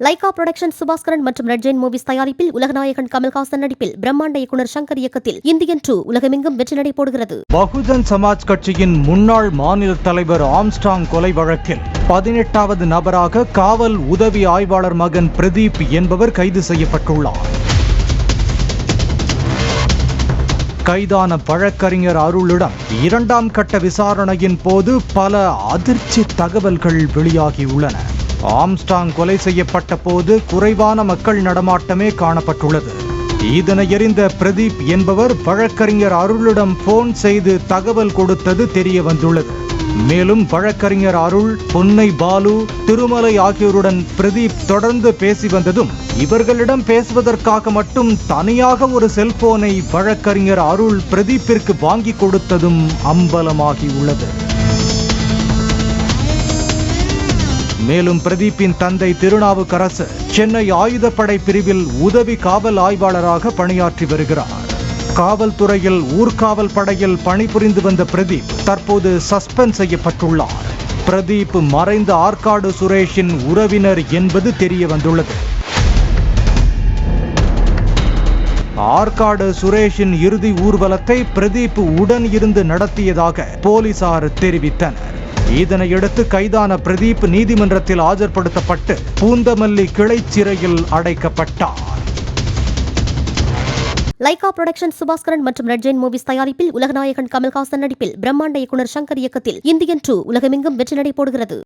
Lyca production Subaskaran மற்றும் red Jain movies தயாரிப்பில் உலகநாயகன் கமல்ஹாசன் நடிப்பில் பிரம்மாண்ட இயக்குனர் சங்கர் இயக்கத்தில் இந்தியன் 2 உலகமெங்கும் வெற்றி நடை போடுகிறது. பகுஜன் சமாஜ் கட்சியின் முன்னாள் மாநில தலைவர் ஆம்ஸ்ட்ராங் கொலை வழக்கில் 18வது நபராக காவல் உதவி ஆய்வாளர் மகன் பிரதீப் என்பவர் கைது செய்யப்பட்டுள்ளார். கைதான வழக்கறிஞர் அருளிடம் 2ஆம் கட்ட விசாரணையின் போது பல அதிர்ச்சி தகவல்கள் வெளியாகியுள்ளன. ஆம்ஸ்ட்ராங் கொலை செய்யப்பட்ட போது குறைவான மக்கள் நடமாட்டமே காணப்பட்டுள்ளது. இதனை அறிந்த பிரதீப் என்பவர் வழக்கறிஞர் அருளிடம் போன் செய்து தகவல் கொடுத்தது தெரிய வந்துள்ளது. மேலும் வழக்கறிஞர் அருள், பொன்னை பாலு, திருமலை ஆகியோருடன் பிரதீப் தொடர்ந்து பேசி வந்ததும், இவர்களிடம் பேசுவதற்காக மட்டும் தனியாக ஒரு செல்போனை வழக்கறிஞர் அருள் பிரதீப்பிற்கு வாங்கி கொடுத்ததும் அம்பலமாகியுள்ளது. மேலும் பிரதீப்பின் தந்தை திருநாவுக்கரசு சென்னை ஆயுதப்படை பிரிவில் உதவி காவல் ஆய்வாளராக பணியாற்றி வருகிறார். காவல்துறையில் ஊர்காவல் படையில் பணிபுரிந்து வந்த பிரதீப் தற்போது சஸ்பெண்ட் செய்யப்பட்டுள்ளார். பிரதீப் மறைந்த ஆற்காடு சுரேஷின் உறவினர் என்பது தெரிய வந்துள்ளது. ஆற்காடு சுரேஷின் இறுதி ஊர்வலத்தை பிரதீப் உடன் இருந்து நடத்தியதாக போலீசார் தெரிவித்தனர். இதனையடுத்து கைதான பிரதீப் நீதிமன்றத்தில் ஆஜர்படுத்தப்பட்டு பூந்தமல்லி கிளை சிறையில் அடைக்கப்பட்டார். லைகா புரொடக்ஷன் சுபாஸ்கரன் மற்றும் ரெட் ஜெயின் மூவிஸ் தயாரிப்பில் உலகநாயகன் கமல்ஹாசன் நடிப்பில் பிரம்மாண்ட இயக்குனர் சங்கர் இயக்கத்தில் இந்தியன் 2 உலகமெங்கும் வெற்றி நடை போடுகிறது.